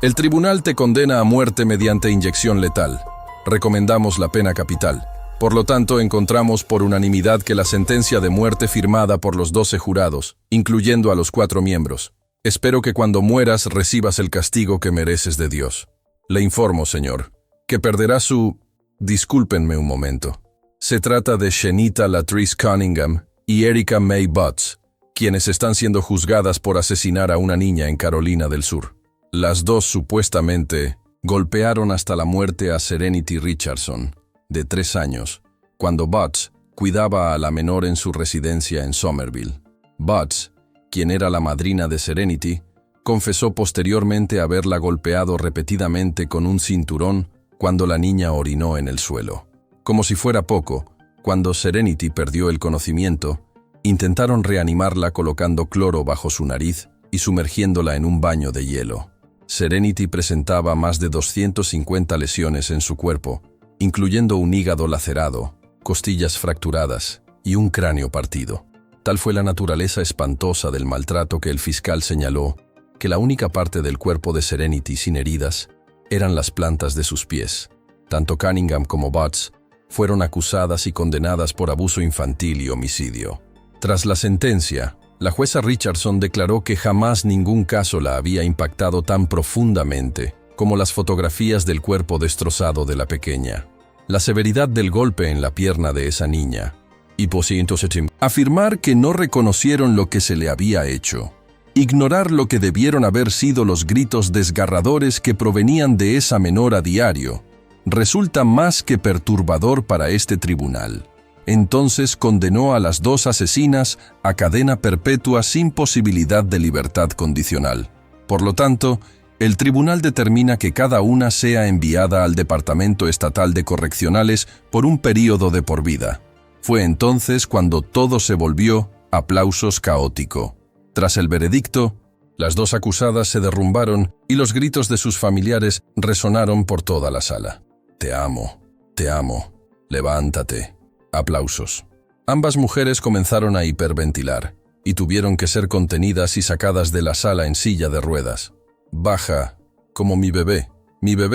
El tribunal te condena a muerte mediante inyección letal. Recomendamos la pena capital. Por lo tanto, encontramos por unanimidad que la sentencia de muerte firmada por los 12 jurados, incluyendo a los 4 miembros. Espero que cuando mueras recibas el castigo que mereces de Dios. Le informo, señor, que perderá su... Discúlpenme un momento. Se trata de Shenita Latrice Cunningham y Erica May Butts, quienes están siendo juzgadas por asesinar a una niña en Carolina del Sur. Las dos supuestamente golpearon hasta la muerte a Serenity Richardson, de 3 años, cuando Butts cuidaba a la menor en su residencia en Somerville. Butts, quien era la madrina de Serenity, confesó posteriormente haberla golpeado repetidamente con un cinturón cuando la niña orinó en el suelo. Como si fuera poco, cuando Serenity perdió el conocimiento, intentaron reanimarla colocando cloro bajo su nariz y sumergiéndola en un baño de hielo. Serenity presentaba más de 250 lesiones en su cuerpo, incluyendo un hígado lacerado, costillas fracturadas y un cráneo partido. Tal fue la naturaleza espantosa del maltrato que el fiscal señaló que la única parte del cuerpo de Serenity sin heridas eran las plantas de sus pies. Tanto Cunningham como Butts fueron acusadas y condenadas por abuso infantil y homicidio. Tras la sentencia, la jueza Richardson declaró que jamás ningún caso la había impactado tan profundamente como las fotografías del cuerpo destrozado de la pequeña. La severidad del golpe en la pierna de esa niña. Afirmar que no reconocieron lo que se le había hecho. Ignorar lo que debieron haber sido los gritos desgarradores que provenían de esa menor a diario. Resulta más que perturbador para este tribunal. Entonces condenó a las 2 asesinas a cadena perpetua sin posibilidad de libertad condicional. Por lo tanto, el tribunal determina que cada una sea enviada al Departamento Estatal de Correccionales por un período de por vida. Fue entonces cuando todo se volvió aplausos caótico. Tras el veredicto, las 2 acusadas se derrumbaron y los gritos de sus familiares resonaron por toda la sala. Te amo, levántate. Aplausos. Ambas mujeres comenzaron a hiperventilar y tuvieron que ser contenidas y sacadas de la sala en silla de ruedas. Baja, como mi bebé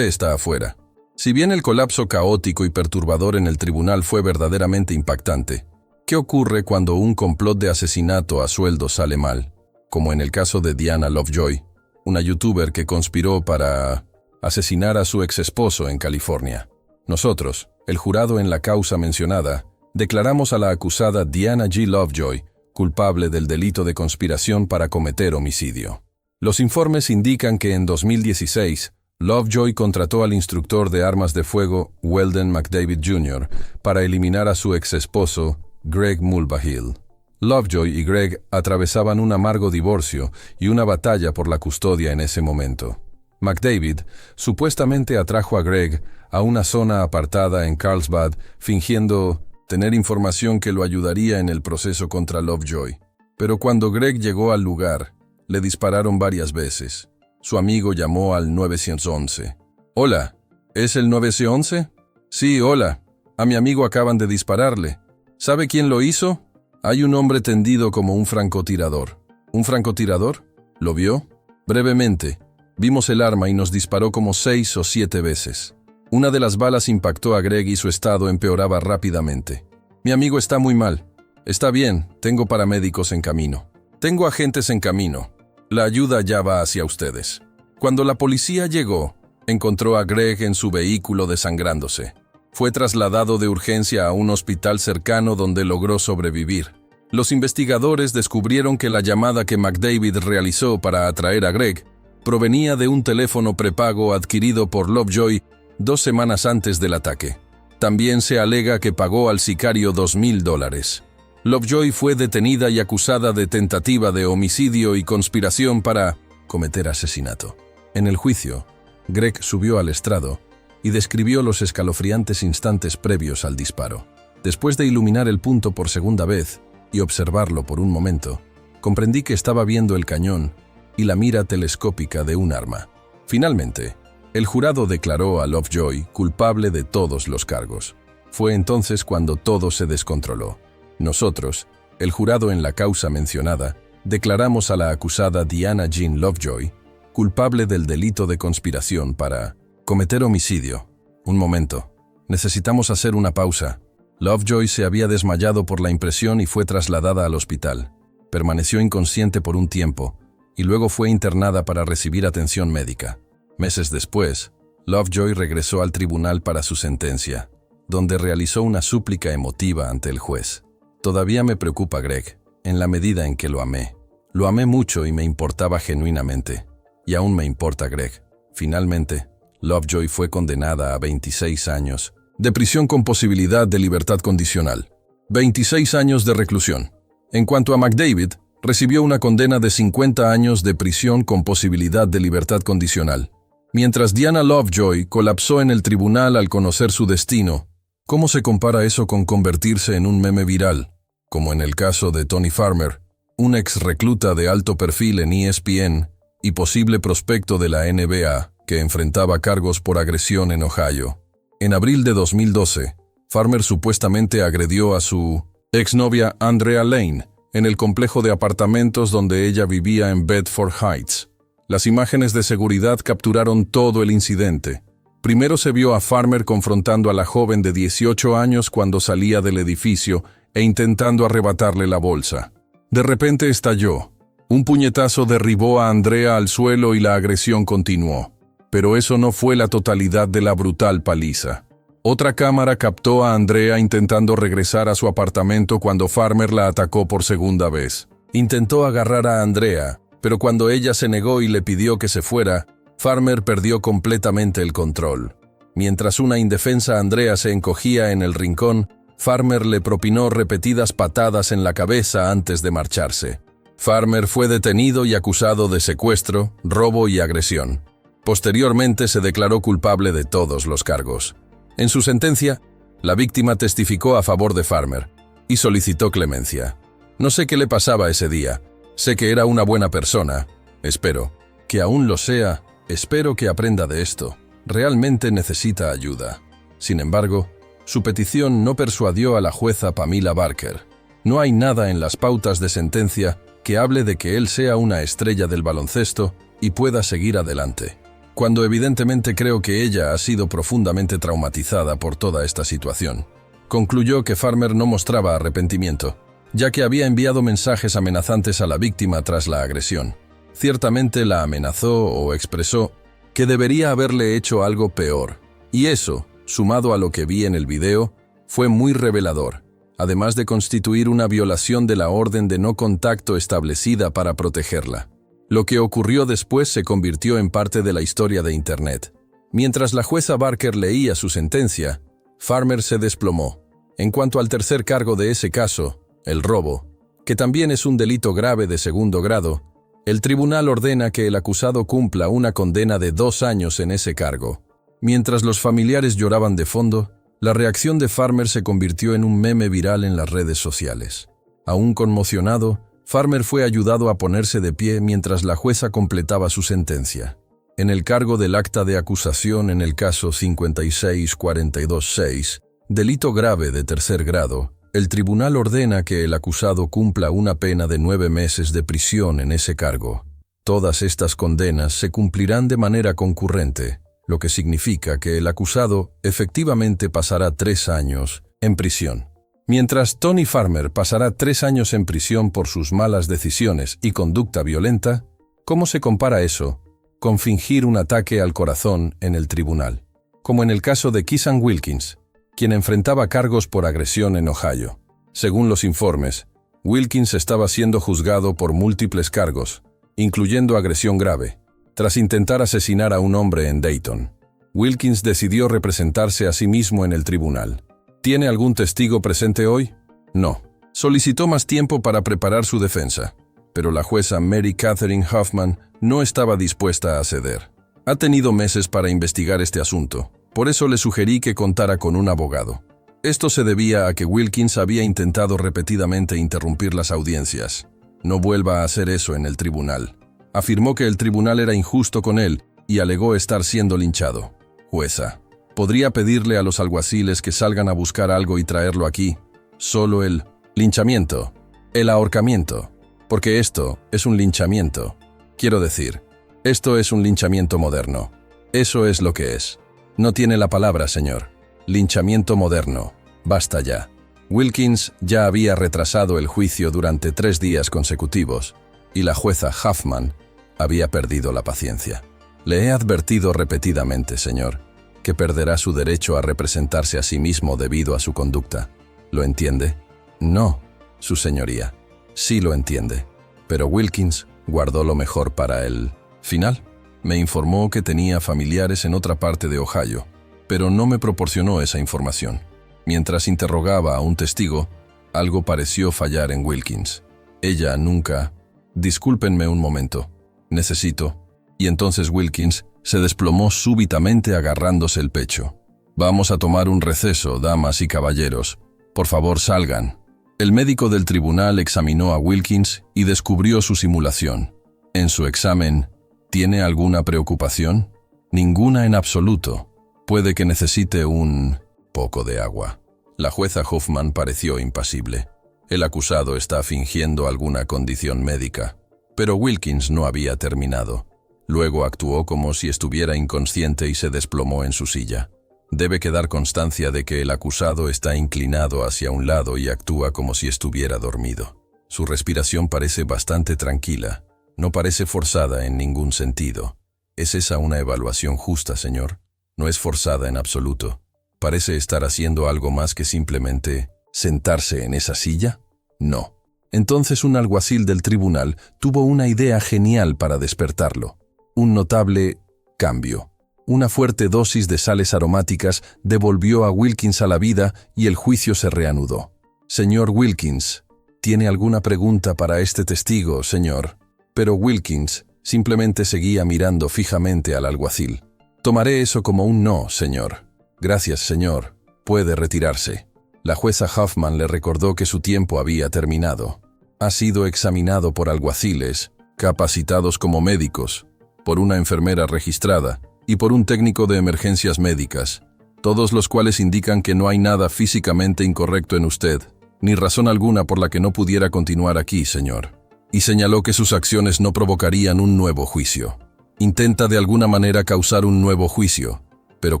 está afuera. Si bien el colapso caótico y perturbador en el tribunal fue verdaderamente impactante, ¿qué ocurre cuando un complot de asesinato a sueldo sale mal? Como en el caso de Diana Lovejoy, una youtuber que conspiró para asesinar a su exesposo en California. Nosotros, el jurado en la causa mencionada, declaramos a la acusada Diana G. Lovejoy culpable del delito de conspiración para cometer homicidio. Los informes indican que en 2016, Lovejoy contrató al instructor de armas de fuego Weldon McDavid Jr. para eliminar a su exesposo, Greg Mulvihill. Lovejoy y Greg atravesaban un amargo divorcio y una batalla por la custodia en ese momento. McDavid supuestamente atrajo a Greg a una zona apartada en Carlsbad, fingiendo tener información que lo ayudaría en el proceso contra Lovejoy. Pero cuando Greg llegó al lugar, le dispararon varias veces. Su amigo llamó al 911. «Hola, ¿es el 911? Sí, hola. A mi amigo acaban de dispararle. ¿Sabe quién lo hizo? Hay un hombre tendido como un francotirador». ¿Un francotirador? ¿Lo vio? Brevemente. Vimos el arma y nos disparó como 6 o 7 veces. Una de las balas impactó a Greg y su estado empeoraba rápidamente. Mi amigo está muy mal. Está bien, tengo paramédicos en camino. Tengo agentes en camino. La ayuda ya va hacia ustedes. Cuando la policía llegó, encontró a Greg en su vehículo desangrándose. Fue trasladado de urgencia a un hospital cercano donde logró sobrevivir. Los investigadores descubrieron que la llamada que McDavid realizó para atraer a Greg provenía de un teléfono prepago adquirido por Lovejoy 2 semanas antes del ataque. También se alega que pagó al sicario $2,000. Lovejoy fue detenida y acusada de tentativa de homicidio y conspiración para cometer asesinato. En el juicio, Greg subió al estrado y describió los escalofriantes instantes previos al disparo. Después de iluminar el punto por segunda vez y observarlo por un momento, comprendí que estaba viendo el cañón y la mira telescópica de un arma. Finalmente, el jurado declaró a Lovejoy culpable de todos los cargos. Fue entonces cuando todo se descontroló. Nosotros, el jurado en la causa mencionada, declaramos a la acusada Diana Jean Lovejoy culpable del delito de conspiración para cometer homicidio. Un momento. Necesitamos hacer una pausa. Lovejoy se había desmayado por la impresión y fue trasladada al hospital. Permaneció inconsciente por un tiempo y luego fue internada para recibir atención médica. Meses después, Lovejoy regresó al tribunal para su sentencia, donde realizó una súplica emotiva ante el juez. Todavía me preocupa Greg, en la medida en que lo amé. Lo amé mucho y me importaba genuinamente. Y aún me importa Greg. Finalmente, Lovejoy fue condenada a 26 años de prisión con posibilidad de libertad condicional. 26 años de reclusión. En cuanto a McDavid, recibió una condena de 50 años de prisión con posibilidad de libertad condicional. Mientras Diana Lovejoy colapsó en el tribunal al conocer su destino, ¿cómo se compara eso con convertirse en un meme viral? Como en el caso de Tony Farmer, un ex recluta de alto perfil en ESPN y posible prospecto de la NBA que enfrentaba cargos por agresión en Ohio. En abril de 2012, Farmer supuestamente agredió a su exnovia Andrea Lane en el complejo de apartamentos donde ella vivía en Bedford Heights. Las imágenes de seguridad capturaron todo el incidente. Primero se vio a Farmer confrontando a la joven de 18 años cuando salía del edificio e intentando arrebatarle la bolsa. De repente estalló. Un puñetazo derribó a Andrea al suelo y la agresión continuó. Pero eso no fue la totalidad de la brutal paliza. Otra cámara captó a Andrea intentando regresar a su apartamento cuando Farmer la atacó por segunda vez. Intentó agarrar a Andrea, pero cuando ella se negó y le pidió que se fuera, Farmer perdió completamente el control. Mientras una indefensa Andrea se encogía en el rincón, Farmer le propinó repetidas patadas en la cabeza antes de marcharse. Farmer fue detenido y acusado de secuestro, robo y agresión. Posteriormente se declaró culpable de todos los cargos. En su sentencia, la víctima testificó a favor de Farmer y solicitó clemencia. No sé qué le pasaba ese día. Sé que era una buena persona. Espero que aún lo sea. Espero que aprenda de esto. Realmente necesita ayuda. Sin embargo, su petición no persuadió a la jueza Pamela Barker. No hay nada en las pautas de sentencia que hable de que él sea una estrella del baloncesto y pueda seguir adelante, cuando evidentemente creo que ella ha sido profundamente traumatizada por toda esta situación. Concluyó que Farmer no mostraba arrepentimiento, ya que había enviado mensajes amenazantes a la víctima tras la agresión. Ciertamente la amenazó o expresó que debería haberle hecho algo peor, y eso, sumado a lo que vi en el video, fue muy revelador, además de constituir una violación de la orden de no contacto establecida para protegerla. Lo que ocurrió después se convirtió en parte de la historia de Internet. Mientras la jueza Barker leía su sentencia, Farmer se desplomó. En cuanto al tercer cargo de ese caso, el robo, que también es un delito grave de segundo grado, el tribunal ordena que el acusado cumpla una condena de 2 años en ese cargo. Mientras los familiares lloraban de fondo, la reacción de Farmer se convirtió en un meme viral en las redes sociales. Aún conmocionado, Farmer fue ayudado a ponerse de pie mientras la jueza completaba su sentencia. En el cargo del acta de acusación en el caso 56426, delito grave de tercer grado, el tribunal ordena que el acusado cumpla una pena de 9 meses de prisión en ese cargo. Todas estas condenas se cumplirán de manera concurrente, lo que significa que el acusado efectivamente pasará 3 años en prisión. Mientras Tony Farmer pasará 3 años en prisión por sus malas decisiones y conducta violenta, ¿cómo se compara eso con fingir un ataque al corazón en el tribunal? Como en el caso de Keesan Wilkins, quien enfrentaba cargos por agresión en Ohio. Según los informes, Wilkins estaba siendo juzgado por múltiples cargos, incluyendo agresión grave, tras intentar asesinar a un hombre en Dayton. Wilkins decidió representarse a sí mismo en el tribunal. ¿Tiene algún testigo presente hoy? No. Solicitó más tiempo para preparar su defensa, pero la jueza Mary Catherine Hoffman no estaba dispuesta a ceder. Ha tenido meses para investigar este asunto, por eso le sugerí que contara con un abogado. Esto se debía a que Wilkins había intentado repetidamente interrumpir las audiencias. No vuelva a hacer eso en el tribunal. Afirmó que el tribunal era injusto con él y alegó estar siendo linchado. Jueza, ¿podría pedirle a los alguaciles que salgan a buscar algo y traerlo aquí? Solo el linchamiento, el ahorcamiento, porque esto es un linchamiento. Quiero decir, Esto es un linchamiento moderno. Eso es lo que es. No tiene la palabra, señor. Linchamiento moderno. Basta ya. Wilkins ya había retrasado el juicio durante 3 días consecutivos, y la jueza Huffman había perdido la paciencia. Le he advertido repetidamente, señor, que perderá su derecho a representarse a sí mismo debido a su conducta. ¿Lo entiende? No, su señoría. Sí lo entiende. Pero Wilkins guardó lo mejor para el final. Me informó que tenía familiares en otra parte de Ohio, pero no me proporcionó esa información. Mientras interrogaba a un testigo, algo pareció fallar en Wilkins. Ella nunca... Discúlpenme un momento. Necesito... Y entonces Wilkins se desplomó súbitamente agarrándose el pecho. Vamos a tomar un receso, damas y caballeros. Por favor, salgan. El médico del tribunal examinó a Wilkins y descubrió su simulación. En su examen, ¿tiene alguna preocupación? Ninguna en absoluto. Puede que necesite un poco de agua. La jueza Huffman pareció impasible. El acusado está fingiendo alguna condición médica. Pero Wilkins no había terminado. Luego actuó como si estuviera inconsciente y se desplomó en su silla. Debe quedar constancia de que el acusado está inclinado hacia un lado y actúa como si estuviera dormido. Su respiración parece bastante tranquila. No parece forzada en ningún sentido. ¿Es esa una evaluación justa, señor? No es forzada en absoluto. ¿Parece estar haciendo algo más que simplemente sentarse en esa silla? No. Entonces un alguacil del tribunal tuvo una idea genial para despertarlo. Un notable cambio. Una fuerte dosis de sales aromáticas devolvió a Wilkins a la vida y el juicio se reanudó. Señor Wilkins, ¿tiene alguna pregunta para este testigo, señor? Pero Wilkins simplemente seguía mirando fijamente al alguacil. Tomaré eso como un no, señor. Gracias, señor. Puede retirarse. La jueza Huffman le recordó que su tiempo había terminado. Ha sido examinado por alguaciles, capacitados como médicos, por una enfermera registrada y por un técnico de emergencias médicas, todos los cuales indican que no hay nada físicamente incorrecto en usted, ni razón alguna por la que no pudiera continuar aquí, señor. Y señaló que sus acciones no provocarían un nuevo juicio. Intenta de alguna manera causar un nuevo juicio, pero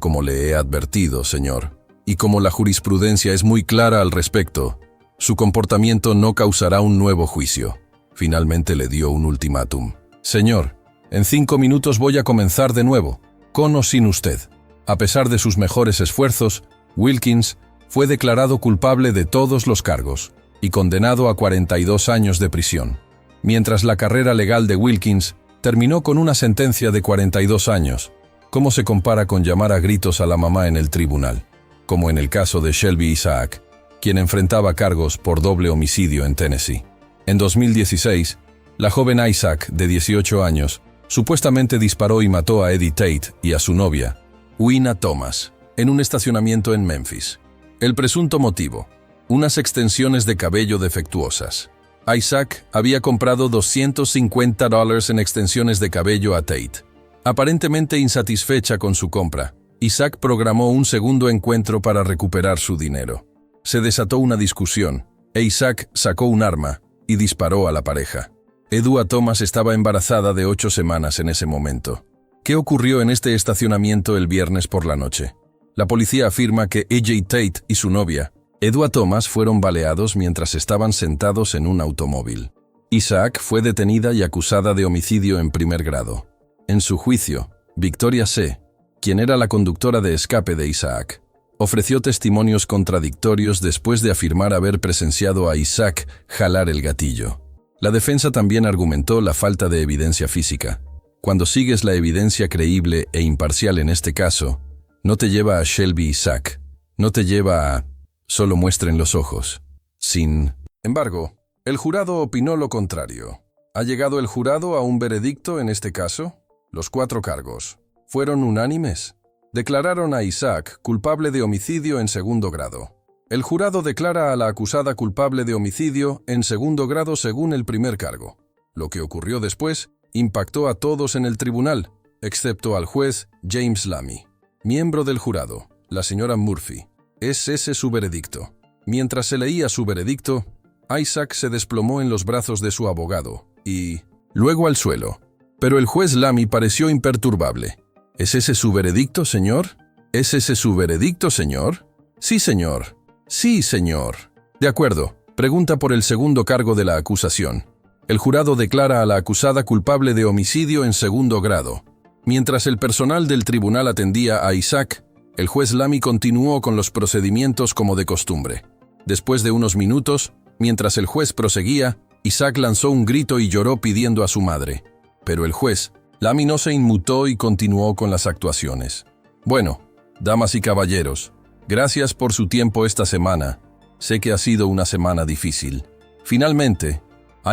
como le he advertido, señor, y como la jurisprudencia es muy clara al respecto, su comportamiento no causará un nuevo juicio. Finalmente le dio un ultimátum. Señor, en 5 minutos voy a comenzar de nuevo, con o sin usted. A pesar de sus mejores esfuerzos, Wilkins fue declarado culpable de todos los cargos y condenado a 42 años de prisión. Mientras la carrera legal de Wilkins terminó con una sentencia de 42 años, ¿cómo se compara con llamar a gritos a la mamá en el tribunal? Como en el caso de Shelby Isaac, quien enfrentaba cargos por doble homicidio en Tennessee. En 2016, la joven Isaac, de 18 años, supuestamente disparó y mató a Eddie Tate y a su novia, Uina Thomas, en un estacionamiento en Memphis. El presunto motivo: unas extensiones de cabello defectuosas. Isaac había comprado $250 en extensiones de cabello a Tate. Aparentemente insatisfecha con su compra, Isaac programó un segundo encuentro para recuperar su dinero. Se desató una discusión, e Isaac sacó un arma y disparó a la pareja. Edua Thomas estaba embarazada de 8 semanas en ese momento. ¿Qué ocurrió en este estacionamiento el viernes por la noche? La policía afirma que A.J. Tate y su novia, Edua Thomas, fueron baleados mientras estaban sentados en un automóvil. Isaac fue detenida y acusada de homicidio en primer grado. En su juicio, Victoria C., quien era la conductora de escape de Isaac, ofreció testimonios contradictorios después de afirmar haber presenciado a Isaac jalar el gatillo. La defensa también argumentó la falta de evidencia física. Cuando sigues la evidencia creíble e imparcial en este caso, no te lleva a Shelby Isaac, no te lleva a solo muestren los ojos. Sin embargo, el jurado opinó lo contrario. ¿Ha llegado el jurado a un veredicto en este caso? Los 4 cargos fueron unánimes. Declararon a Isaac culpable de homicidio en segundo grado. El jurado declara a la acusada culpable de homicidio en segundo grado según el primer cargo. Lo que ocurrió después impactó a todos en el tribunal, excepto al juez James Lamy. Miembro del jurado, la señora Murphy. ¿Es ese su veredicto? Mientras se leía su veredicto, Isaac se desplomó en los brazos de su abogado y, luego al suelo. Pero el juez Lamy pareció imperturbable. ¿Es ese su veredicto, señor? ¿Es ese su veredicto, señor? Sí, señor. Sí, señor. De acuerdo. Pregunta por el segundo cargo de la acusación. El jurado declara a la acusada culpable de homicidio en segundo grado. Mientras el personal del tribunal atendía a Isaac, el juez Lamy continuó con los procedimientos como de costumbre. Después de unos minutos, mientras el juez proseguía, Isaac lanzó un grito y lloró pidiendo a su madre. Pero el juez Lamy no se inmutó y continuó con las actuaciones. Bueno, damas y caballeros, gracias por su tiempo esta semana. Sé que ha sido una semana difícil. Finalmente,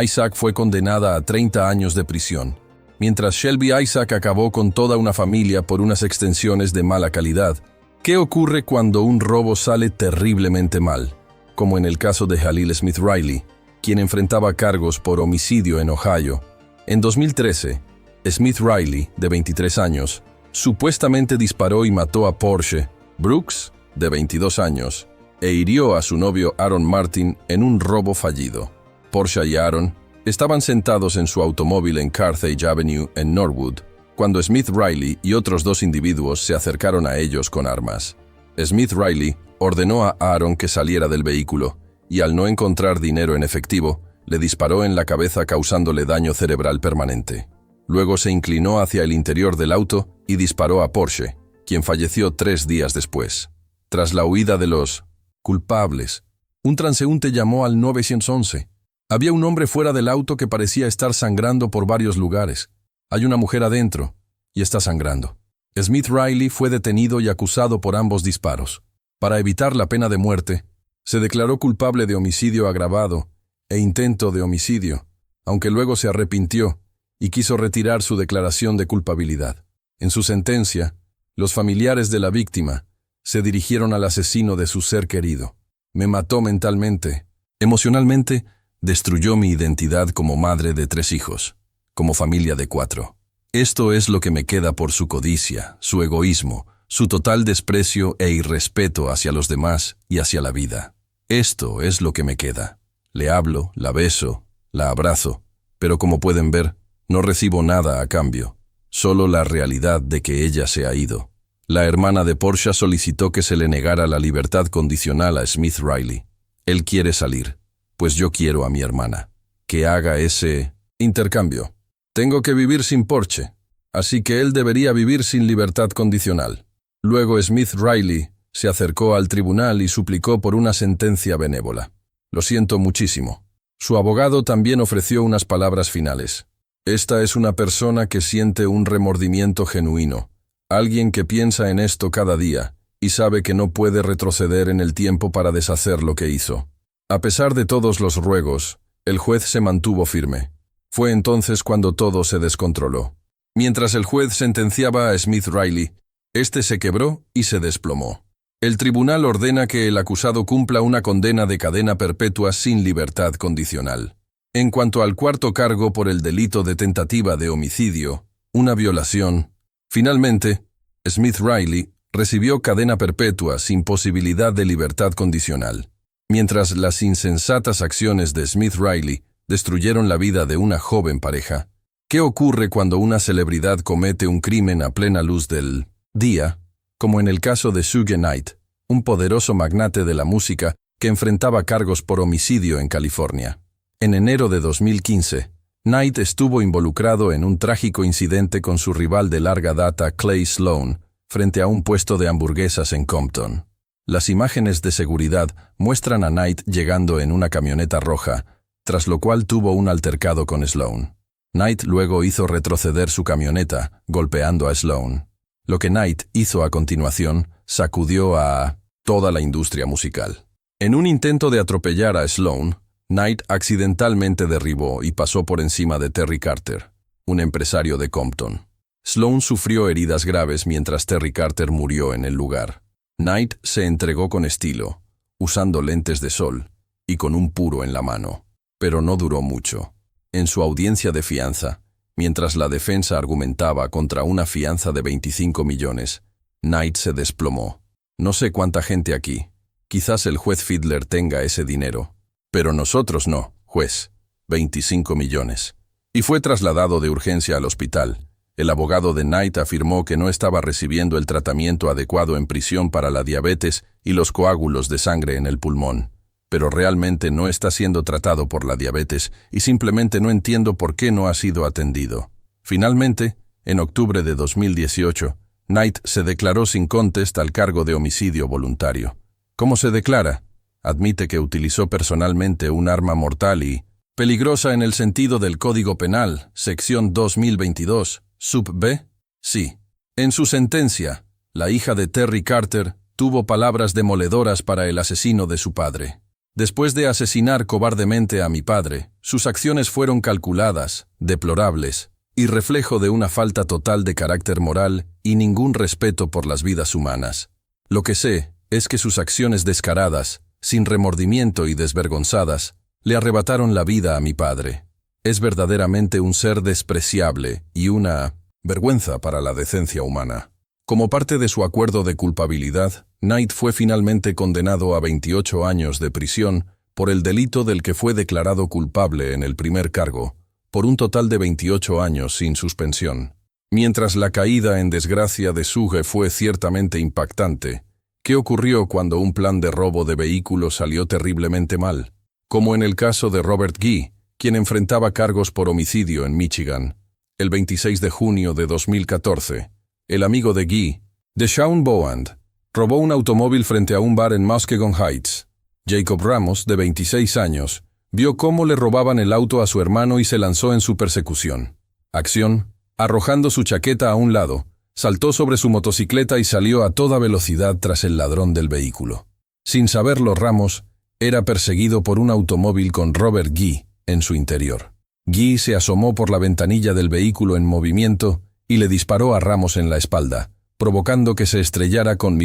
Isaac fue condenada a 30 años de prisión, mientras Shelby Isaac acabó con toda una familia por unas extensiones de mala calidad. ¿Qué ocurre cuando un robo sale terriblemente mal? Como en el caso de Jalil Smith Riley, quien enfrentaba cargos por homicidio en Ohio. En 2013, Smith Riley, de 23 años, supuestamente disparó y mató a Porsche Brooks, de 22 años, e hirió a su novio Aaron Martin en un robo fallido. Porsche y Aaron estaban sentados en su automóvil en Carthage Avenue en Norwood, cuando Smith Riley y otros dos individuos se acercaron a ellos con armas. Smith Riley ordenó a Aaron que saliera del vehículo y al no encontrar dinero en efectivo, le disparó en la cabeza causándole daño cerebral permanente. Luego se inclinó hacia el interior del auto y disparó a Porsche, quien falleció 3 días después. Tras la huida de los culpables, un transeúnte llamó al 911. Había un hombre fuera del auto que parecía estar sangrando por varios lugares. Hay una mujer adentro y está sangrando. Smith Riley fue detenido y acusado por ambos disparos. Para evitar la pena de muerte, se declaró culpable de homicidio agravado e intento de homicidio, aunque luego se arrepintió y quiso retirar su declaración de culpabilidad. En su sentencia, los familiares de la víctima se dirigieron al asesino de su ser querido. Me mató mentalmente, emocionalmente, destruyó mi identidad como madre de 3 hijos, como familia de 4. Esto es lo que me queda por su codicia, su egoísmo, su total desprecio e irrespeto hacia los demás y hacia la vida. Esto es lo que me queda. Le hablo, la beso, la abrazo, pero como pueden ver, no recibo nada a cambio, solo la realidad de que ella se ha ido. La hermana de Porsche solicitó que se le negara la libertad condicional a Smith Riley. Él quiere salir, pues yo quiero a mi hermana. Que haga ese intercambio. Tengo que vivir sin Porsche, así que él debería vivir sin libertad condicional. Luego Smith Riley se acercó al tribunal y suplicó por una sentencia benévola. Lo siento muchísimo. Su abogado también ofreció unas palabras finales. Esta es una persona que siente un remordimiento genuino, alguien que piensa en esto cada día y sabe que no puede retroceder en el tiempo para deshacer lo que hizo. A pesar de todos los ruegos, el juez se mantuvo firme. Fue entonces cuando todo se descontroló. Mientras el juez sentenciaba a Smith Riley, este se quebró y se desplomó. El tribunal ordena que el acusado cumpla una condena de cadena perpetua sin libertad condicional. En cuanto al cuarto cargo por el delito de tentativa de homicidio, una violación, finalmente, Smith Riley recibió cadena perpetua sin posibilidad de libertad condicional. Mientras las insensatas acciones de Smith Riley destruyeron la vida de una joven pareja, ¿qué ocurre cuando una celebridad comete un crimen a plena luz del día? Como en el caso de Suge Knight, un poderoso magnate de la música que enfrentaba cargos por homicidio en California. En enero de 2015, Knight estuvo involucrado en un trágico incidente con su rival de larga data Clay Sloan frente a un puesto de hamburguesas en Compton. Las imágenes de seguridad muestran a Knight llegando en una camioneta roja, tras lo cual tuvo un altercado con Sloan. Knight luego hizo retroceder su camioneta, golpeando a Sloan. Lo que Knight hizo a continuación sacudió a toda la industria musical. En un intento de atropellar a Sloan, Knight accidentalmente derribó y pasó por encima de Terry Carter, un empresario de Compton. Sloan sufrió heridas graves mientras Terry Carter murió en el lugar. Knight se entregó con estilo, usando lentes de sol y con un puro en la mano. Pero no duró mucho. En su audiencia de fianza, mientras la defensa argumentaba contra una fianza de 25 millones, Knight se desplomó. No sé cuánta gente aquí. Quizás el juez Fiedler tenga ese dinero. Pero nosotros no, juez. 25 millones. y fue trasladado de urgencia al hospital. El abogado de Knight afirmó que no estaba recibiendo el tratamiento adecuado en prisión para la diabetes y los coágulos de sangre en el pulmón, pero realmente no está siendo tratado por la diabetes y simplemente no entiendo por qué no ha sido atendido. Finalmente, en octubre de 2018, Knight se declaró sin contest al cargo de homicidio voluntario. ¿Cómo se declara? Admite que utilizó personalmente un arma mortal y peligrosa en el sentido del Código Penal, sección 2022, sub B. Sí. En su sentencia, la hija de Terry Carter tuvo palabras demoledoras para el asesino de su padre. Después de asesinar cobardemente a mi padre, sus acciones fueron calculadas, deplorables, y reflejo de una falta total de carácter moral y ningún respeto por las vidas humanas. Lo que sé es que sus acciones descaradas, sin remordimiento y desvergonzadas, le arrebataron la vida a mi padre. Es verdaderamente un ser despreciable y una vergüenza para la decencia humana. Como parte de su acuerdo de culpabilidad, Knight fue finalmente condenado a 28 años de prisión por el delito del que fue declarado culpable en el primer cargo, por un total de 28 años sin suspensión. Mientras la caída en desgracia de Suge fue ciertamente impactante, ¿qué ocurrió cuando un plan de robo de vehículos salió terriblemente mal? Como en el caso de Robert Gee, quien enfrentaba cargos por homicidio en Michigan. El 26 de junio de 2014, el amigo de Gee, Deshaun Bowand, robó un automóvil frente a un bar en Muskegon Heights. Jacob Ramos, de 26 años, vio cómo le robaban el auto a su hermano y se lanzó en su persecución. Acción: arrojando su chaqueta a un lado, saltó sobre su motocicleta y salió a toda velocidad tras el ladrón del vehículo. Sin saberlo, Ramos era perseguido por un automóvil con Robert Gee en su interior. Gee se asomó por la ventanilla del vehículo en movimiento y le disparó a Ramos en la espalda, provocando que se estrellara con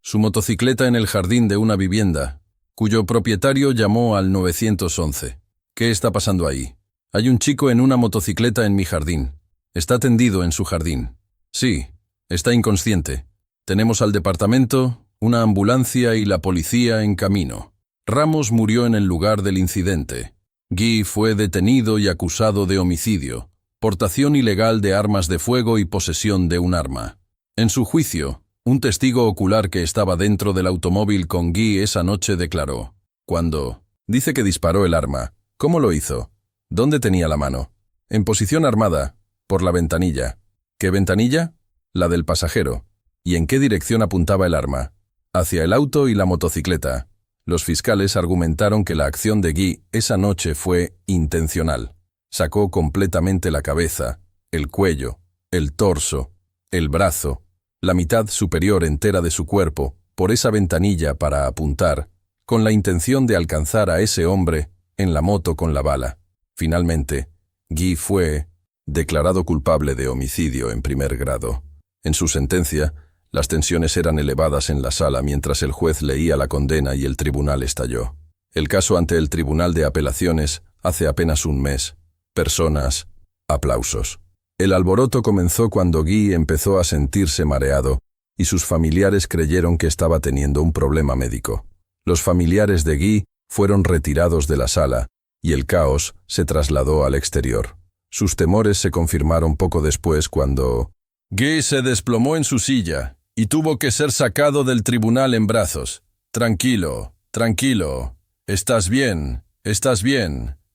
su motocicleta en el jardín de una vivienda, cuyo propietario llamó al 911. ¿Qué está pasando ahí? Hay un chico en una motocicleta en mi jardín. Está tendido en su jardín. Sí, está inconsciente. Tenemos al departamento, una ambulancia y la policía en camino. Ramos murió en el lugar del incidente. Gee fue detenido y acusado de homicidio, portación ilegal de armas de fuego y posesión de un arma. En su juicio, un testigo ocular que estaba dentro del automóvil con Gee esa noche declaró: cuando dice que disparó el arma, ¿cómo lo hizo? ¿Dónde tenía la mano? En posición armada, por la ventanilla. ¿Qué ventanilla? La del pasajero. ¿Y en qué dirección apuntaba el arma? Hacia el auto y la motocicleta. Los fiscales argumentaron que la acción de Gee esa noche fue intencional. Sacó completamente la cabeza, el cuello, el torso, el brazo, la mitad superior entera de su cuerpo, por esa ventanilla para apuntar, con la intención de alcanzar a ese hombre en la moto con la bala. Finalmente, Gee fue declarado culpable de homicidio en primer grado. En su sentencia, las tensiones eran elevadas en la sala mientras el juez leía la condena y el tribunal estalló. El caso ante el Tribunal de Apelaciones hace apenas un mes. Personas, aplausos. El alboroto comenzó cuando Gee empezó a sentirse mareado y sus familiares creyeron que estaba teniendo un problema médico. Los familiares de Gee fueron retirados de la sala y el caos se trasladó al exterior. Sus temores se confirmaron poco después cuando Gee se desplomó en su silla y tuvo que ser sacado del tribunal en brazos. Tranquilo, tranquilo. Estás bien,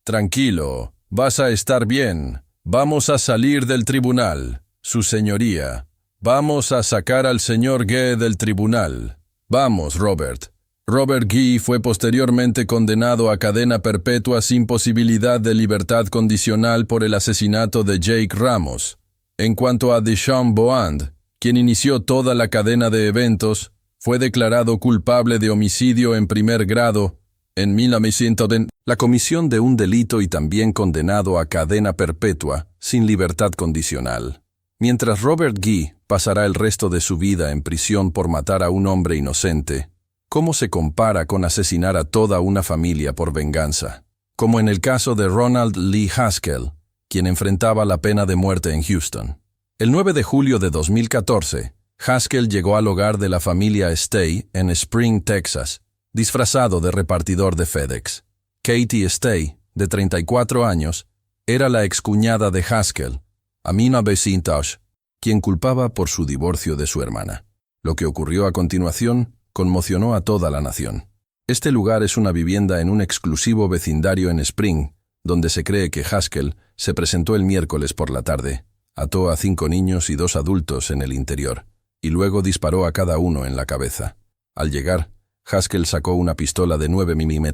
tranquilo. Vas a estar bien. Vamos a salir del tribunal, su señoría. Vamos a sacar al señor Gee del tribunal. Vamos, Robert. Robert Gee fue posteriormente condenado a cadena perpetua sin posibilidad de libertad condicional por el asesinato de Jake Ramos. En cuanto a Deshaun Bowand, quien inició toda la cadena de eventos, fue declarado culpable de homicidio en primer grado en 1900 la comisión de un delito y también condenado a cadena perpetua sin libertad condicional. Mientras Robert Gee pasará el resto de su vida en prisión por matar a un hombre inocente, ¿cómo se compara con asesinar a toda una familia por venganza? Como en el caso de Ronald Lee Haskell, quien enfrentaba la pena de muerte en Houston. El 9 de julio de 2014, Haskell llegó al hogar de la familia Stay en Spring, Texas, disfrazado de repartidor de FedEx. Katie Stay, de 34 años, Era la excuñada de Haskell, Amina Besintosh, quien culpaba por su divorcio de su hermana. Lo que ocurrió a continuación conmocionó a toda la nación. Este lugar es una vivienda en un exclusivo vecindario en Spring, donde se cree que Haskell se presentó el miércoles por la tarde, ató a 5 niños y 2 adultos en el interior, y luego disparó a cada uno en la cabeza. Al llegar, Haskell sacó una pistola de 9 mm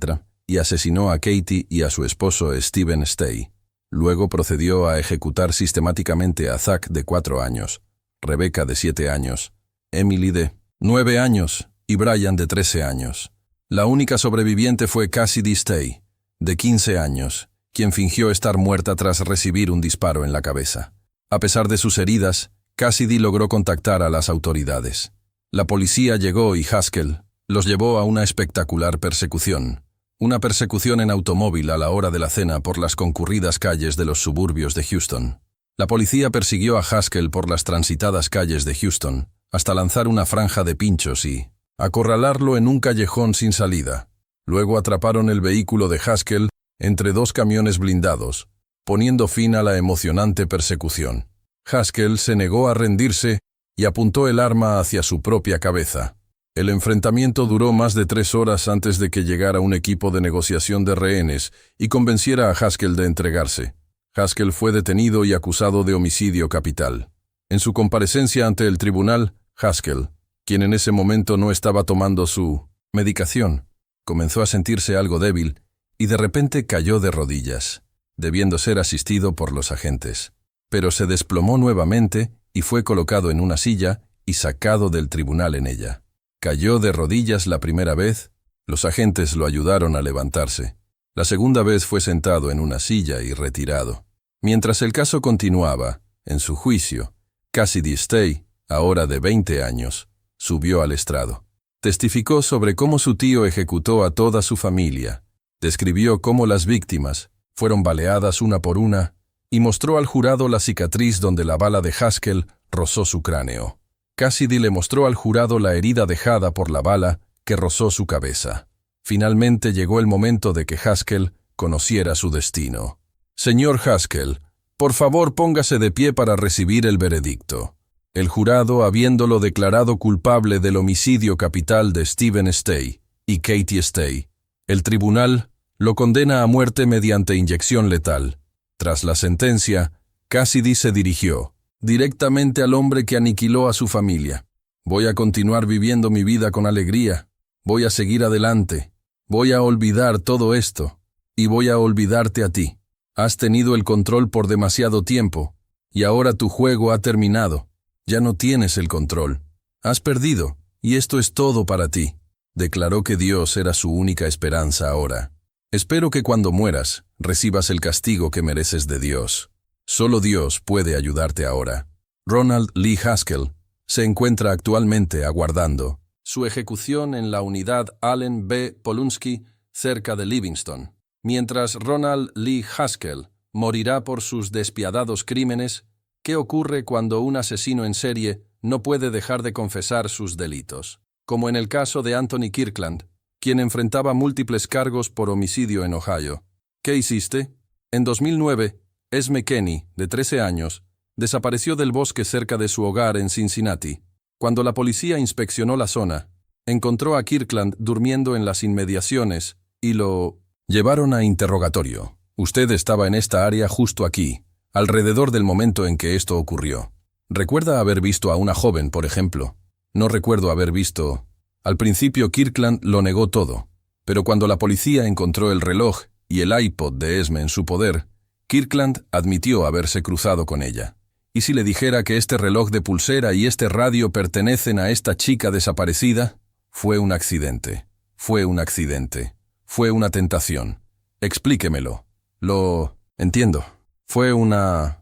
y asesinó a Katie y a su esposo Stephen Stay. Luego procedió a ejecutar sistemáticamente a Zach de 4 años, Rebecca de 7 años, Emily de 9 años y Brian de 13 años. La única sobreviviente fue Cassidy Stay, de 15 años, quien fingió estar muerta tras recibir un disparo en la cabeza. A pesar de sus heridas, Cassidy logró contactar a las autoridades. La policía llegó y Haskell los llevó a una espectacular persecución. Una persecución en automóvil a la hora de la cena por las concurridas calles de los suburbios de Houston. La policía persiguió a Haskell por las transitadas calles de Houston, hasta lanzar una franja de pinchos y acorralarlo en un callejón sin salida. Luego atraparon el vehículo de Haskell entre 2 camiones blindados, poniendo fin a la emocionante persecución. Haskell se negó a rendirse y apuntó el arma hacia su propia cabeza. El enfrentamiento duró más de 3 horas antes de que llegara un equipo de negociación de rehenes y convenciera a Haskell de entregarse. Haskell fue detenido y acusado de homicidio capital. En su comparecencia ante el tribunal, Haskell, quien en ese momento no estaba tomando su medicación, comenzó a sentirse algo débil y de repente cayó de rodillas, debiendo ser asistido por los agentes. Pero se desplomó nuevamente y fue colocado en una silla y sacado del tribunal en ella. Cayó de rodillas la primera vez, los agentes lo ayudaron a levantarse. La segunda vez fue sentado en una silla y retirado. Mientras el caso continuaba, en su juicio, Cassidy Stay, ahora de 20 años, subió al estrado. Testificó sobre cómo su tío ejecutó a toda su familia, describió cómo las víctimas fueron baleadas una por una y mostró al jurado la cicatriz donde la bala de Haskell rozó su cráneo. Cassidy le mostró al jurado la herida dejada por la bala que rozó su cabeza. Finalmente llegó el momento de que Haskell conociera su destino. Señor Haskell, por favor póngase de pie para recibir el veredicto. El jurado, habiéndolo declarado culpable del homicidio capital de Stephen Stay y Katie Stay, el tribunal lo condena a muerte mediante inyección letal. Tras la sentencia, Cassidy se dirigió directamente al hombre que aniquiló a su familia. Voy a continuar viviendo mi vida con alegría. Voy a seguir adelante. Voy a olvidar todo esto. Y voy a olvidarte a ti. Has tenido el control por demasiado tiempo. Y ahora tu juego ha terminado. Ya no tienes el control. Has perdido. Y esto es todo para ti. Declaró que Dios era su única esperanza ahora. Espero que cuando mueras, recibas el castigo que mereces de Dios. Solo Dios puede ayudarte ahora. Ronald Lee Haskell se encuentra actualmente aguardando su ejecución en la unidad Allen B. Polunsky, cerca de Livingston. Mientras Ronald Lee Haskell morirá por sus despiadados crímenes, ¿qué ocurre cuando un asesino en serie no puede dejar de confesar sus delitos? Como en el caso de Anthony Kirkland, quien enfrentaba múltiples cargos por homicidio en Ohio. ¿Qué hiciste? En 2009, Esme Kenny, de 13 años, desapareció del bosque cerca de su hogar en Cincinnati. Cuando la policía inspeccionó la zona, encontró a Kirkland durmiendo en las inmediaciones y lo llevaron a interrogatorio. Usted estaba en esta área justo aquí, alrededor del momento en que esto ocurrió. ¿Recuerda haber visto a una joven, por ejemplo? No recuerdo haber visto. Al principio Kirkland lo negó todo, pero cuando la policía encontró el reloj y el iPod de Esme en su poder, Kirkland admitió haberse cruzado con ella. ¿Y si le dijera que este reloj de pulsera y este radio pertenecen a esta chica desaparecida? Fue un accidente. Fue un accidente. Fue una tentación. Explíquemelo. Lo entiendo. Fue una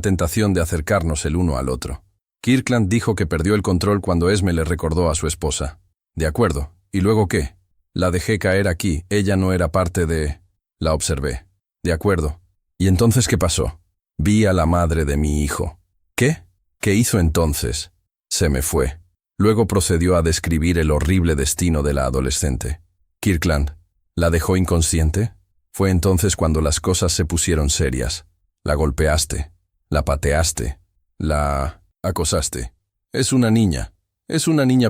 tentación de acercarnos el uno al otro. Kirkland dijo que perdió el control cuando Esme le recordó a su esposa. De acuerdo. ¿Y luego qué? La dejé caer aquí. Ella no era parte de... La observé. De acuerdo. ¿Y entonces qué pasó? Vi a la madre de mi hijo. ¿Qué? ¿Qué hizo entonces? Se me fue. Luego procedió a describir el horrible destino de la adolescente. Kirkland, ¿la dejó inconsciente? Fue entonces cuando las cosas se pusieron serias. La golpeaste, la pateaste, la acosaste. Es una niña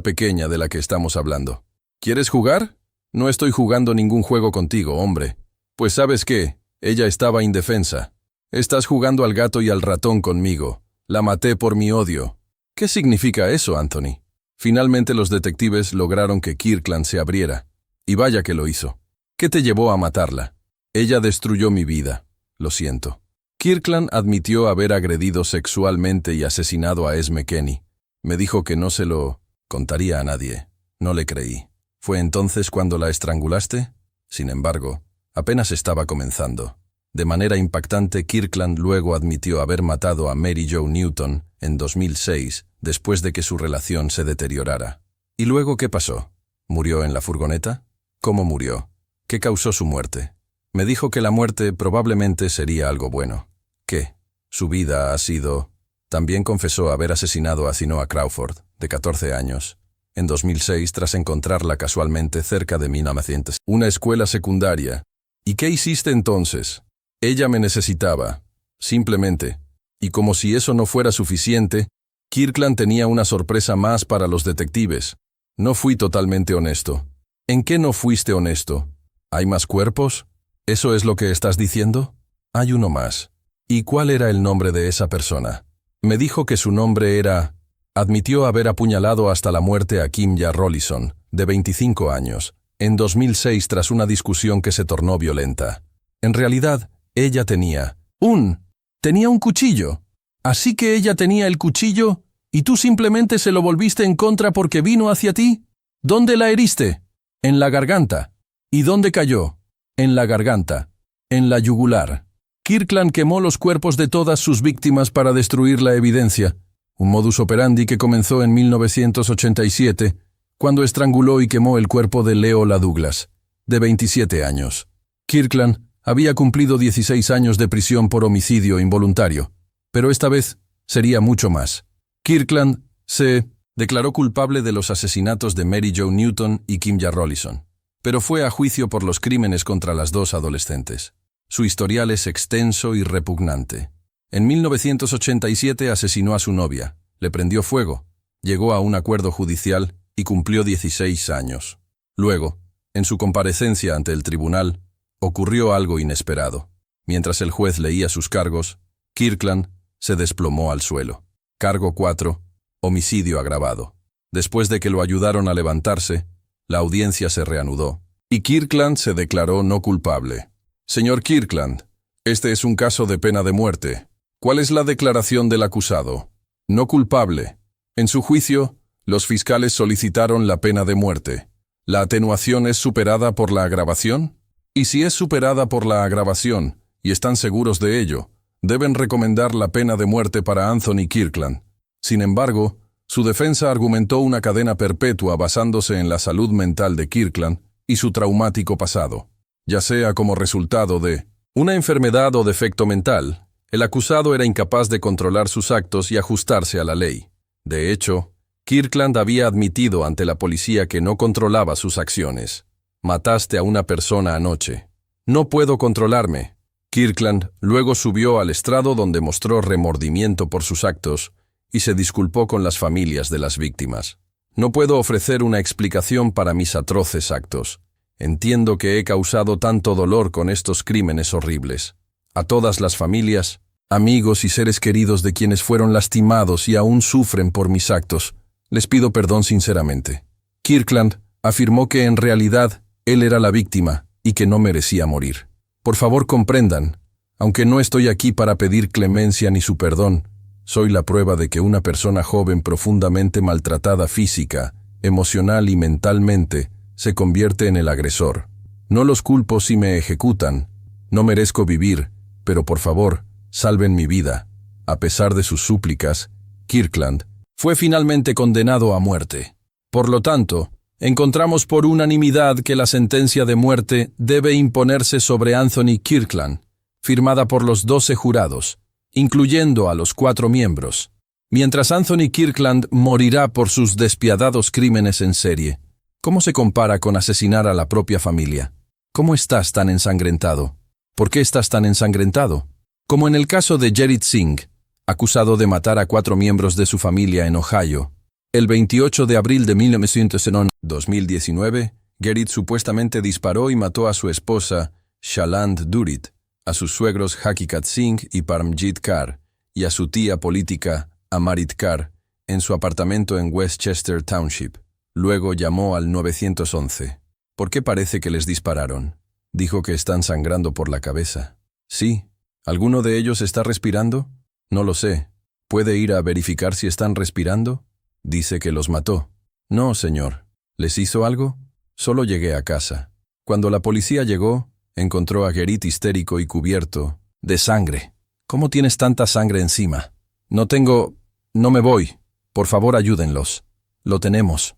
pequeña de la que estamos hablando. ¿Quieres jugar? No estoy jugando ningún juego contigo, hombre. Pues ¿sabes qué? Ella estaba indefensa. Estás jugando al gato y al ratón conmigo. La maté por mi odio. ¿Qué significa eso, Anthony? Finalmente los detectives lograron que Kirkland se abriera. Y vaya que lo hizo. ¿Qué te llevó a matarla? Ella destruyó mi vida. Lo siento. Kirkland admitió haber agredido sexualmente y asesinado a Esme Kenny. Me dijo que no se lo contaría a nadie. No le creí. ¿Fue entonces cuando la estrangulaste? Sin embargo, apenas estaba comenzando. De manera impactante, Kirkland luego admitió haber matado a Mary Jo Newton en 2006, después de que su relación se deteriorara. ¿Y luego qué pasó? ¿Murió en la furgoneta? ¿Cómo murió? ¿Qué causó su muerte? Me dijo que la muerte probablemente sería algo bueno. ¿Qué? Su vida ha sido... También confesó haber asesinado a Zinoa Crawford, de 14 años, en 2006 tras encontrarla casualmente cerca de Minneapolis, una escuela secundaria. ¿Y qué hiciste entonces? Ella me necesitaba, simplemente. Y como si eso no fuera suficiente, Kirkland tenía una sorpresa más para los detectives. No fui totalmente honesto. ¿En qué no fuiste honesto? ¿Hay más cuerpos? ¿Eso es lo que estás diciendo? Hay uno más. ¿Y cuál era el nombre de esa persona? Me dijo que su nombre era... Admitió haber apuñalado hasta la muerte a Kimya Rollison, de 25 años, en 2006 tras una discusión que se tornó violenta. En realidad, ella tenía un cuchillo. Así que ella tenía el cuchillo y tú simplemente se lo volviste en contra porque vino hacia ti. ¿Dónde la heriste? En la garganta. ¿Y dónde cayó? En la garganta. En la yugular. Kirkland quemó los cuerpos de todas sus víctimas para destruir la evidencia, un modus operandi que comenzó en 1987, cuando estranguló y quemó el cuerpo de Leola Douglas, de 27 años. Kirkland había cumplido 16 años de prisión por homicidio involuntario, pero esta vez sería mucho más. Kirkland se declaró culpable de los asesinatos de Mary Jo Newton y Kimya Rollison, pero fue a juicio por los crímenes contra las dos adolescentes. Su historial es extenso y repugnante. En 1987 asesinó a su novia, le prendió fuego, llegó a un acuerdo judicial y cumplió 16 años. Luego, en su comparecencia ante el tribunal, ocurrió algo inesperado. Mientras el juez leía sus cargos, Kirkland se desplomó al suelo. Cargo 4, homicidio agravado. Después de que lo ayudaron a levantarse, la audiencia se reanudó, y Kirkland se declaró no culpable. Señor Kirkland, este es un caso de pena de muerte. ¿Cuál es la declaración del acusado? No culpable. En su juicio, los fiscales solicitaron la pena de muerte. ¿La atenuación es superada por la agravación? Y si es superada por la agravación, y están seguros de ello, deben recomendar la pena de muerte para Anthony Kirkland. Sin embargo, su defensa argumentó una cadena perpetua basándose en la salud mental de Kirkland y su traumático pasado. Ya sea como resultado de una enfermedad o defecto mental, el acusado era incapaz de controlar sus actos y ajustarse a la ley. De hecho, Kirkland había admitido ante la policía que no controlaba sus acciones. Mataste a una persona anoche. No puedo controlarme. Kirkland luego subió al estrado donde mostró remordimiento por sus actos y se disculpó con las familias de las víctimas. No puedo ofrecer una explicación para mis atroces actos. Entiendo que he causado tanto dolor con estos crímenes horribles. A todas las familias, amigos y seres queridos de quienes fueron lastimados y aún sufren por mis actos, les pido perdón sinceramente. Kirkland afirmó que en realidad él era la víctima y que no merecía morir. Por favor comprendan, aunque no estoy aquí para pedir clemencia ni su perdón, soy la prueba de que una persona joven profundamente maltratada física, emocional y mentalmente se convierte en el agresor. No los culpo si me ejecutan. No merezco vivir, pero por favor, salven mi vida. A pesar de sus súplicas, Kirkland fue finalmente condenado a muerte. Por lo tanto, encontramos por unanimidad que la sentencia de muerte debe imponerse sobre Anthony Kirkland, firmada por los 12 jurados, incluyendo a los 4 miembros, mientras Anthony Kirkland morirá por sus despiadados crímenes en serie. ¿Cómo se compara con asesinar a la propia familia? ¿Cómo estás tan ensangrentado? ¿Por qué estás tan ensangrentado? Como en el caso de Jerit Singh, acusado de matar a 4 miembros de su familia en Ohio. El 28 de abril de 2019, Jerit supuestamente disparó y mató a su esposa, Shaland Durit, a sus suegros Hakikat Singh y Paramjit Kaur, y a su tía política, Amarit Kaur, en su apartamento en Westchester Township. Luego llamó al 911. ¿Por qué parece que les dispararon? Dijo que están sangrando por la cabeza. Sí. ¿Alguno de ellos está respirando? No lo sé. ¿Puede ir a verificar si están respirando? Dice que los mató. No, señor. ¿Les hizo algo? Solo llegué a casa. Cuando la policía llegó, encontró a Jerit histérico y cubierto de sangre. ¿Cómo tienes tanta sangre encima? No me voy. Por favor, ayúdenlos. Lo tenemos.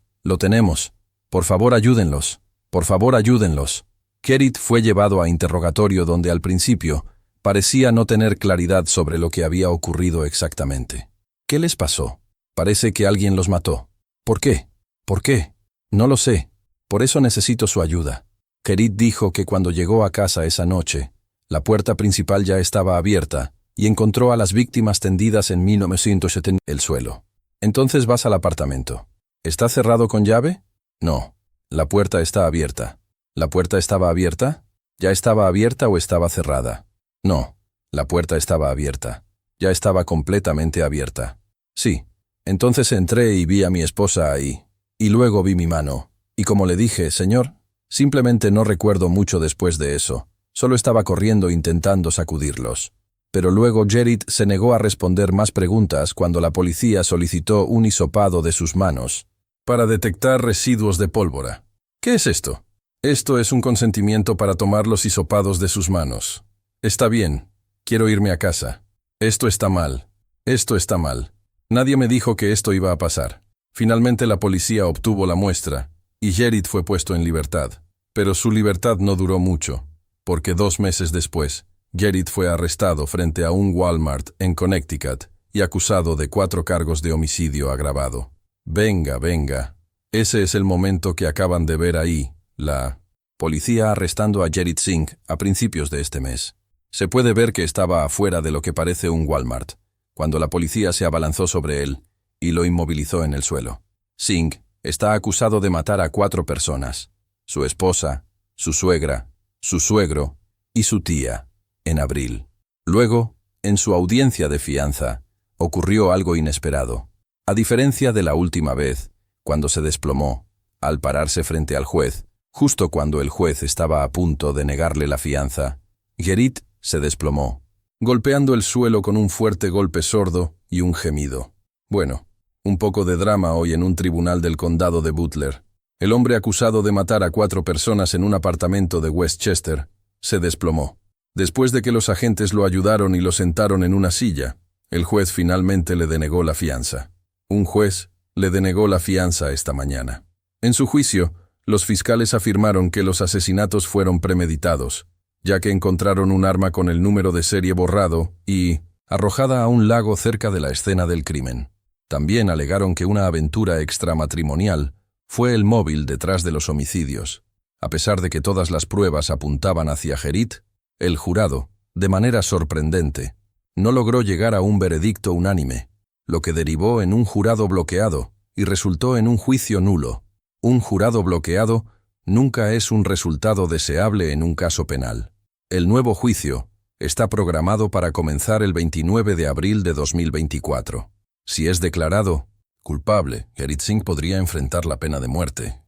Por favor, ayúdenlos. Por favor, ayúdenlos. Jerit fue llevado a interrogatorio donde al principio parecía no tener claridad sobre lo que había ocurrido exactamente. ¿Qué les pasó? Parece que alguien los mató. ¿Por qué? ¿Por qué? No lo sé. Por eso necesito su ayuda. Jerit dijo que cuando llegó a casa esa noche, la puerta principal ya estaba abierta y encontró a las víctimas tendidas en 1970 el suelo. Entonces vas al apartamento. ¿Está cerrado con llave? No. La puerta está abierta. ¿La puerta estaba abierta? ¿Ya estaba abierta o estaba cerrada? No. La puerta estaba abierta. Ya estaba completamente abierta. Sí. Entonces entré y vi a mi esposa ahí. Y luego vi mi mano. Y como le dije, señor, simplemente no recuerdo mucho después de eso. Solo estaba corriendo intentando sacudirlos. Pero luego Jerit se negó a responder más preguntas cuando la policía solicitó un hisopado de sus manos para detectar residuos de pólvora. ¿Qué es esto? Esto es un consentimiento para tomar los hisopados de sus manos. Está bien. Quiero irme a casa. Esto está mal. Esto está mal. Nadie me dijo que esto iba a pasar. Finalmente la policía obtuvo la muestra y Jerit fue puesto en libertad. Pero su libertad no duró mucho, porque 2 meses después, Jerit fue arrestado frente a un Walmart en Connecticut y acusado de 4 cargos de homicidio agravado. Venga. Ese es el momento que acaban de ver ahí, la policía arrestando a Jerit Singh a principios de este mes. Se puede ver que estaba afuera de lo que parece un Walmart, cuando la policía se abalanzó sobre él y lo inmovilizó en el suelo. Singh está acusado de matar a 4 personas, su esposa, su suegra, su suegro y su tía, en abril. Luego, en su audiencia de fianza, ocurrió algo inesperado. A diferencia de la última vez, cuando se desplomó, al pararse frente al juez, justo cuando el juez estaba a punto de negarle la fianza, Jerit se desplomó, golpeando el suelo con un fuerte golpe sordo y un gemido. Bueno, un poco de drama hoy en un tribunal del condado de Butler. El hombre acusado de matar a 4 personas en un apartamento de Westchester se desplomó. Después de que los agentes lo ayudaron y lo sentaron en una silla, el juez finalmente le denegó la fianza. Un juez le denegó la fianza esta mañana. En su juicio, los fiscales afirmaron que los asesinatos fueron premeditados, ya que encontraron un arma con el número de serie borrado y arrojada a un lago cerca de la escena del crimen. También alegaron que una aventura extramatrimonial fue el móvil detrás de los homicidios. A pesar de que todas las pruebas apuntaban hacia Jerit, el jurado, de manera sorprendente, no logró llegar a un veredicto unánime, lo que derivó en un jurado bloqueado y resultó en un juicio nulo. Un jurado bloqueado nunca es un resultado deseable en un caso penal. El nuevo juicio está programado para comenzar el 29 de abril de 2024. Si es declarado culpable, Jerit Singh podría enfrentar la pena de muerte